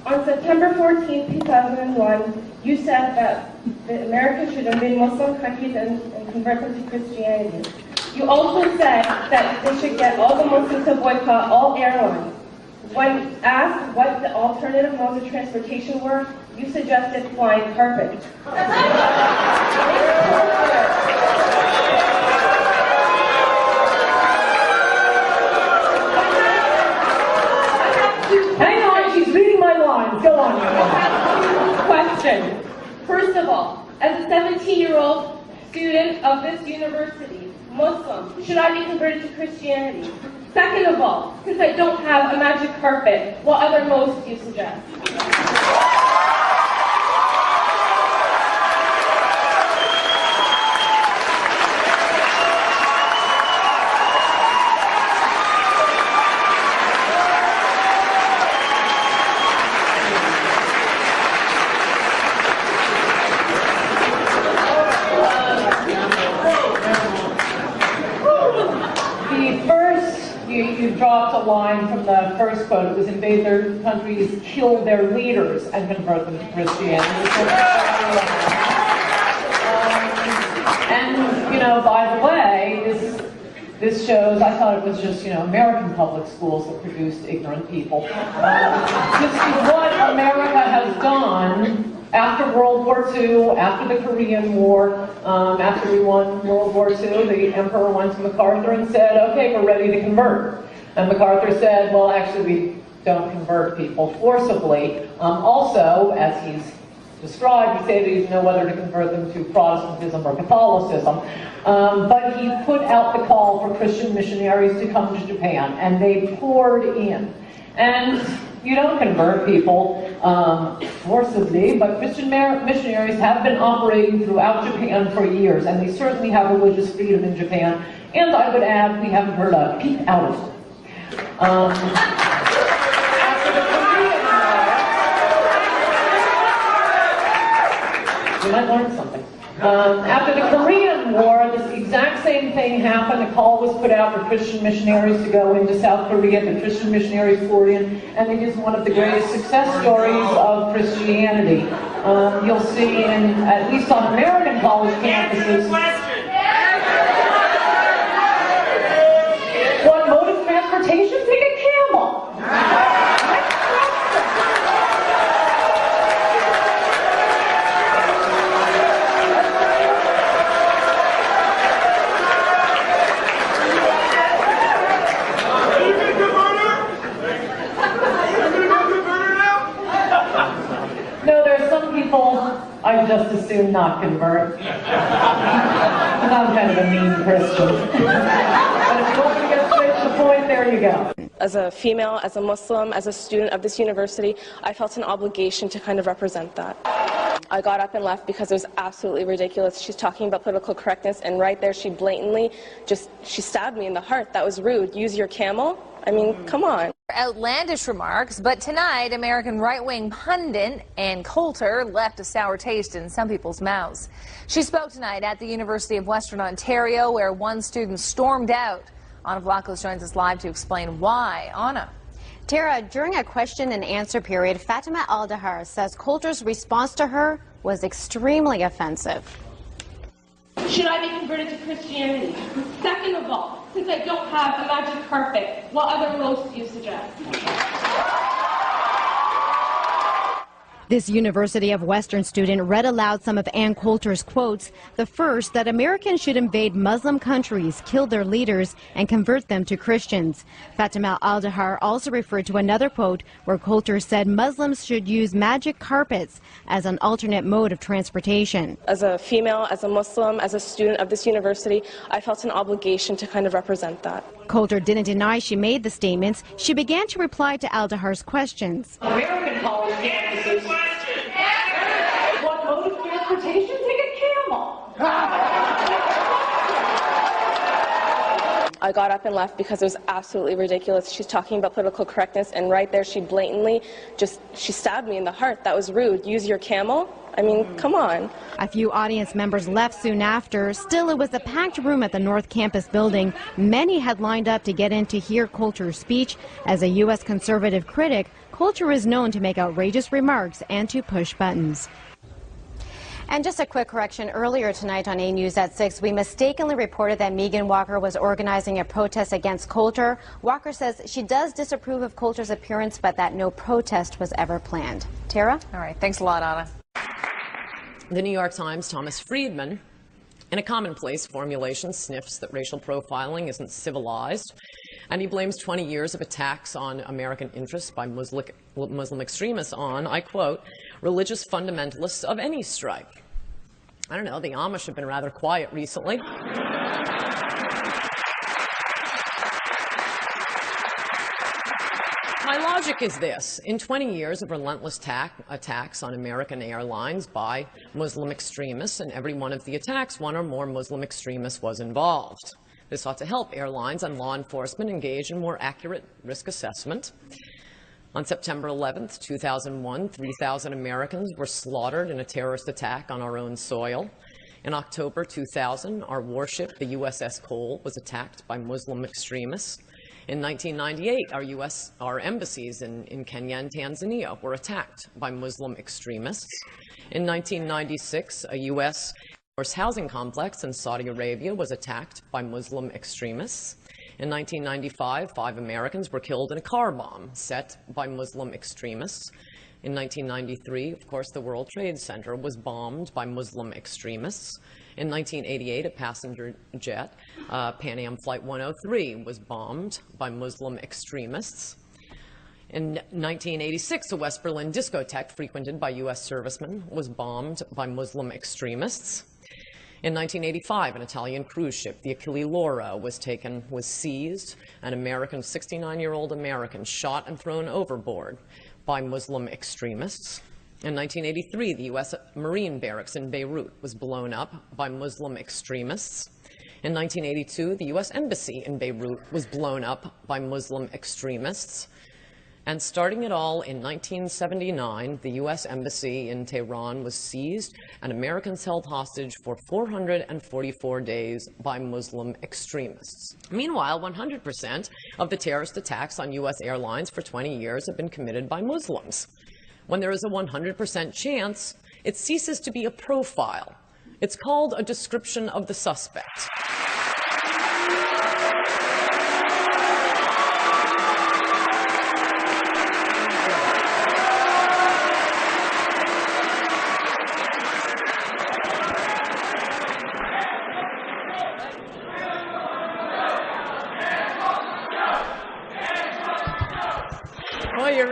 On September 14, 2001, you said that America should invade Muslim countries and convert them to Christianity. You also said that they should get all the Muslims to boycott all airlines. When asked what the alternative modes of transportation were, you suggested flying carpets. Hang on, she's reading my lines. Go on. Question. First of all, as a 17-year-old student of this university, Muslim, should I be converted to Christianity? Second of all, since I don't have a magic carpet, what other modes do you suggest? You dropped a line from the first quote. It was invade their countries, kill their leaders, and convert them to Christianity. And, you know, by the way, this shows, I thought it was just, you know, American public schools that produced ignorant people. This is what America has done after World War II, after the Korean War, after we won World War II, the Emperor went to MacArthur and said, okay, we're ready to convert. And MacArthur said, well, actually, we don't convert people forcibly. Also, as he's described, he said he didn't know whether to convert them to Protestantism or Catholicism. But he put out the call for Christian missionaries to come to Japan, and they poured in. And you don't convert people forcibly, but Christian missionaries have been operating throughout Japan for years, and they certainly have religious freedom in Japan. And I would add, we haven't heard a peep out of it. You might learn something. After the Korean War, this exact same thing happened. A call was put out for Christian missionaries to go into South Korea. The Christian missionaries poured in, and it is one of the greatest success stories of Christianity. You'll see, at least on American college campuses, what mode of transportation? Take a camel. I just as soon not convert. I'm kind of a mean Christian. But if you want me to get straight to the point, there you go. As a female, as a Muslim, as a student of this university, I felt an obligation to kind of represent that. I got up and left because it was absolutely ridiculous. She's talking about political correctness, and right there she blatantly she stabbed me in the heart. That was rude. Use your camel? I mean, come on. Outlandish remarks, but tonight, American right-wing pundit Ann Coulter left a sour taste in some people's mouths. She spoke tonight at the University of Western Ontario, where one student stormed out. Anna Vlachos joins us live to explain why. Anna. Tara, during a question and answer period, Fatima Al-Dahar says Coulter's response to her was extremely offensive. Should I be converted to Christianity? Second of all, since I don't have a magic carpet, what other modes do you suggest? This University of Western student read aloud some of Ann Coulter's quotes. The first, that Americans should invade Muslim countries, kill their leaders, and convert them to Christians. Fatima Al-Dahar also referred to another quote where Coulter said Muslims should use magic carpets as an alternate mode of transportation. As a female, as a Muslim, as a student of this university, I felt an obligation to kind of represent that. Coulter didn't deny she made the statements. She began to reply to Al-Dahar's questions. American college campuses. What mode of transportation? Take a camel. I got up and left because it was absolutely ridiculous. She's talking about political correctness, and right there she blatantly she stabbed me in the heart. That was rude. Use your camel? I mean, come on. A few audience members left soon after. Still, it was a packed room at the North Campus building. Many had lined up to get in to hear Coulter's speech. As a U.S. conservative critic, Coulter is known to make outrageous remarks and to push buttons. And just a quick correction, earlier tonight on A News at 6, we mistakenly reported that Megan Walker was organizing a protest against Coulter. Walker says she does disapprove of Coulter's appearance, but that no protest was ever planned. Tara? All right, thanks a lot, Anna. The New York Times' Thomas Friedman, in a commonplace formulation, sniffs that racial profiling isn't civilized, and he blames 20 years of attacks on American interests by Muslim extremists on, I quote, religious fundamentalists of any stripe. I don't know, the Amish have been rather quiet recently. My logic is this. In 20 years of relentless attacks on American airlines by Muslim extremists, in every one of the attacks, one or more Muslim extremists was involved. This ought to help airlines and law enforcement engage in more accurate risk assessment. On September 11th, 2001, 3,000 Americans were slaughtered in a terrorist attack on our own soil. In October 2000, our warship, the USS Cole, was attacked by Muslim extremists. In 1998, our embassies in Kenya and Tanzania were attacked by Muslim extremists. In 1996, a U.S. Force housing complex in Saudi Arabia was attacked by Muslim extremists. In 1995, 5 Americans were killed in a car bomb set by Muslim extremists. In 1993, of course, the World Trade Center was bombed by Muslim extremists. In 1988, a passenger jet, Pan Am Flight 103, was bombed by Muslim extremists. In 1986, a West Berlin discotheque frequented by U.S. servicemen was bombed by Muslim extremists. In 1985, an Italian cruise ship, the Achille Laura, was seized. An 69-year-old American shot and thrown overboard by Muslim extremists. In 1983, the U.S. Marine barracks in Beirut was blown up by Muslim extremists. In 1982, the U.S. Embassy in Beirut was blown up by Muslim extremists. And starting it all in 1979, the U.S. Embassy in Tehran was seized and Americans held hostage for 444 days by Muslim extremists. Meanwhile, 100% of the terrorist attacks on U.S. airlines for 20 years have been committed by Muslims. When there is a 100% chance, it ceases to be a profile. It's called a description of the suspect. Well, you're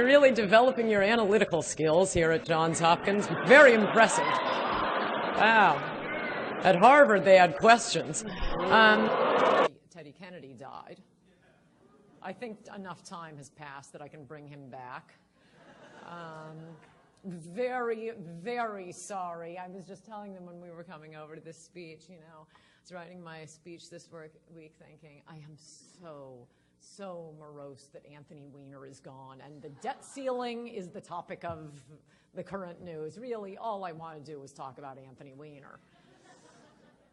really developing your analytical skills here at Johns Hopkins. Very impressive. Wow. At Harvard, they had questions. Teddy Kennedy died. I think enough time has passed that I can bring him back. Very, very sorry. I was just telling them when we were coming over to this speech, I was writing my speech this week thinking, I am so morose that Anthony Weiner is gone, and the debt ceiling is the topic of the current news. Really, all I want to do is talk about Anthony Weiner.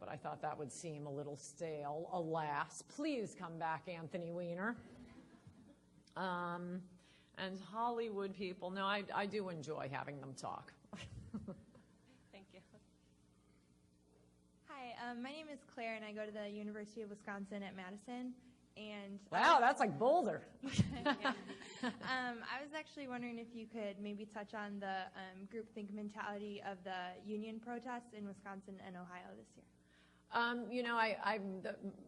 But I thought that would seem a little stale. Alas, please come back, Anthony Weiner. And Hollywood people, no, I do enjoy having them talk. Thank you. Hi, my name is Claire, and I go to the University of Wisconsin at Madison. And wow, that's like Boulder. Yeah. I was actually wondering if you could maybe touch on the groupthink mentality of the union protests in Wisconsin and Ohio this year.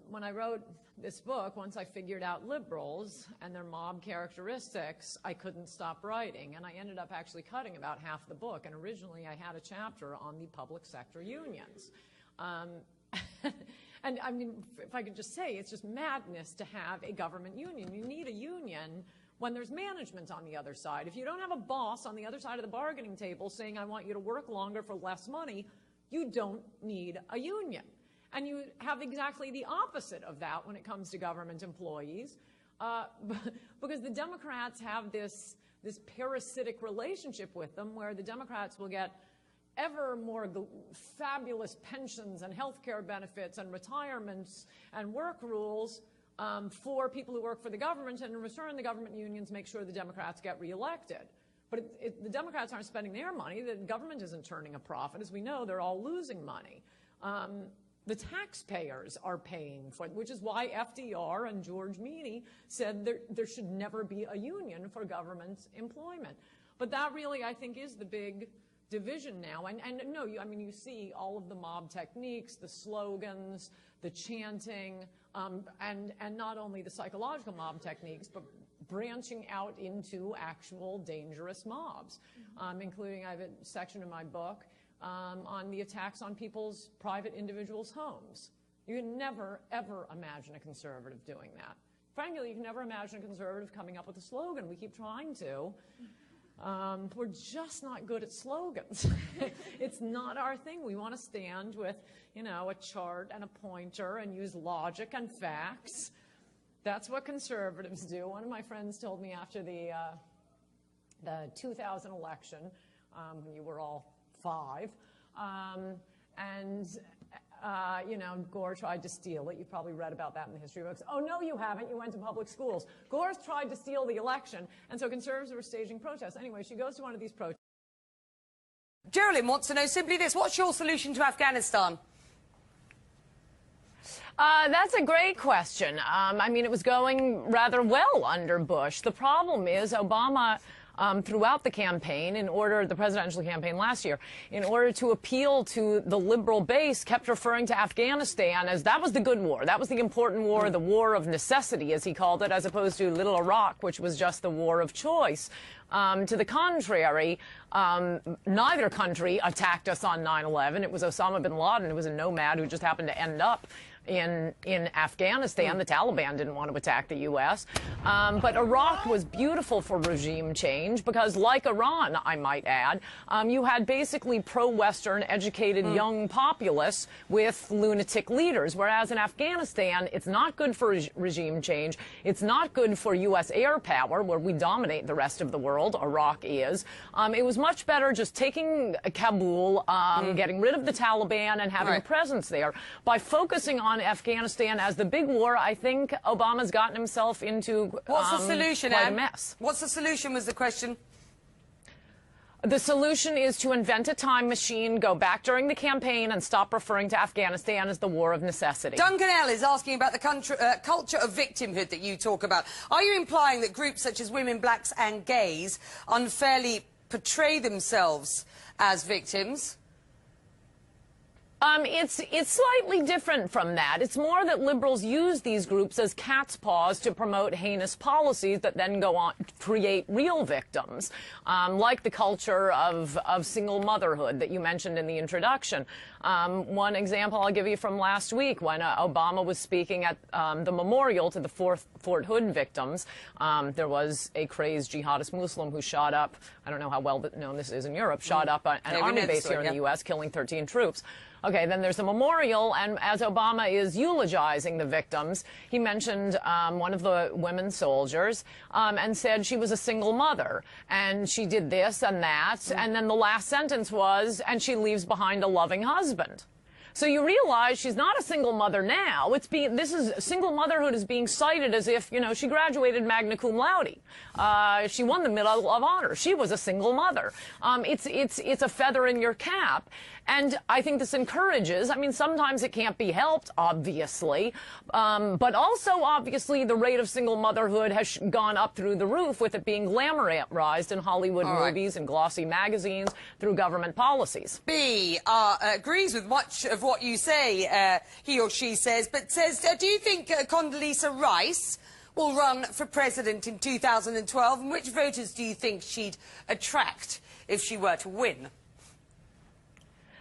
When I wrote this book, once I figured out liberals and their mob characteristics, I couldn't stop writing. And I ended up actually cutting about half the book. And originally, I had a chapter on the public sector unions. And I mean, if I could just say, it's just madness to have a government union. You need a union when there's management on the other side. If you don't have a boss on the other side of the bargaining table saying, I want you to work longer for less money, you don't need a union. And you have exactly the opposite of that when it comes to government employees, because the Democrats have this parasitic relationship with them where the Democrats will get ever more fabulous pensions and health care benefits and retirements and work rules for people who work for the government, and in return the government unions make sure the Democrats get reelected. But the Democrats aren't spending their money. The government isn't turning a profit. As we know, they're all losing money. The taxpayers are paying for it, which is why FDR and George Meany said there should never be a union for government employment. But that really, I think, is the big division now. And no, I mean, you see all of the mob techniques, the slogans, the chanting, and not only the psychological mob techniques, but branching out into actual dangerous mobs, including, I have a section in my book on the attacks on people's private individuals' homes. You can never, ever imagine a conservative doing that. Frankly, you can never imagine a conservative coming up with a slogan. We keep trying to. We're just not good at slogans. It's not our thing. We want to stand with, you know, a chart and a pointer and use logic and facts. That's what conservatives do. One of my friends told me after the 2000 election, when you were all 5, you know, Gore tried to steal it. You've probably read about that in the history books. Oh, no, you haven't. You went to public schools. Gore tried to steal the election, and so conservatives were staging protests. Anyway, she goes to one of these protests. Geraldine wants to know simply this. What's your solution to Afghanistan? That's a great question. I mean, it was going rather well under Bush. The problem is Obama, throughout the campaign, the presidential campaign last year, in order to appeal to the liberal base, kept referring to Afghanistan as that was the good war. That was the important war, the war of necessity, as he called it, as opposed to little Iraq, which was just the war of choice. To the contrary, neither country attacked us on 9/11. It was Osama bin Laden, who was a nomad who just happened to end up in Afghanistan. The Taliban didn't want to attack the U.S. But Iraq was beautiful for regime change because, like Iran, I might add, you had basically pro-Western, educated young populace with lunatic leaders, whereas in Afghanistan, it's not good for regime change. It's not good for U.S. air power, where we dominate the rest of the world. Iraq is. It was much better just taking Kabul, getting rid of the Taliban, and having a presence there. By focusing on Afghanistan as the big war, I think Obama's gotten himself into What's the solution, quite Anne? a mess. What's the solution was the question. The solution is to invent a time machine, go back during the campaign, and stop referring to Afghanistan as the war of necessity. Duncan L. is asking about the culture of victimhood that you talk about. Are you implying that groups such as women, blacks and gays unfairly portray themselves as victims? It's slightly different from that. It's more that liberals use these groups as cat's paws to promote heinous policies that then go on to create real victims, like the culture of single motherhood that you mentioned in the introduction. One example I'll give you from last week when Obama was speaking at the memorial to the Fort Hood victims. There was a crazed jihadist Muslim who shot up, I don't know how well known this is in Europe, shot up an army base here in the U.S., killing 13 troops. Okay, then there's a memorial, and as Obama is eulogizing the victims, he mentioned one of the women soldiers and said she was a single mother, and she did this and that, and then the last sentence was, and she leaves behind a loving husband. So you realize she's not a single mother now. Single motherhood is being cited as if, you know, she graduated magna cum laude. She won the Medal of Honor. She was a single mother. It's a feather in your cap. And I think this encourages, I mean, sometimes it can't be helped, obviously, but also, obviously, the rate of single motherhood has gone up through the roof with it being glamorized in Hollywood movies and glossy magazines through government policies. B agrees with much of what you say, he or she says, but says, do you think Condoleezza Rice will run for president in 2012, and which voters do you think she'd attract if she were to win?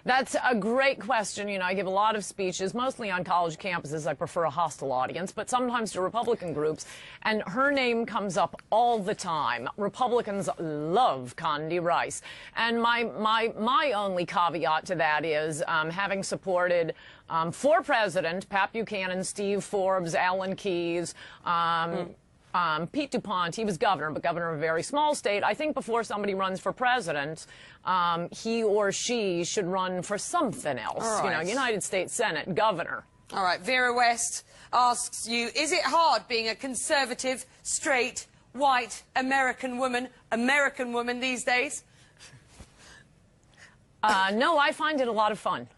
That's a great question. You know, I give a lot of speeches, mostly on college campuses. I prefer a hostile audience, but sometimes to Republican groups. And her name comes up all the time. Republicans love Condi Rice. And my only caveat to that is having supported for president Pat Buchanan, Steve Forbes, Alan Keyes, Pete DuPont, he was governor, but governor of a very small state. I think before somebody runs for president, he or she should run for something else. Right. You know, United States Senate, governor. All right, Vera West asks you, is it hard being a conservative, straight, white American woman these days? No, I find it a lot of fun.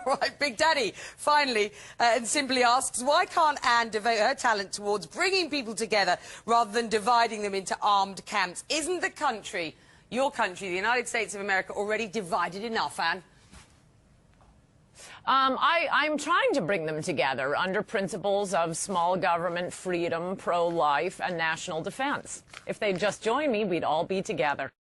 Right, Big Daddy, finally, and simply asks, why can't Anne devote her talent towards bringing people together rather than dividing them into armed camps? Isn't the country, your country, the United States of America, already divided enough, Anne? I'm trying to bring them together under principles of small government, freedom, pro-life, and national defense. If they'd just join me, we'd all be together.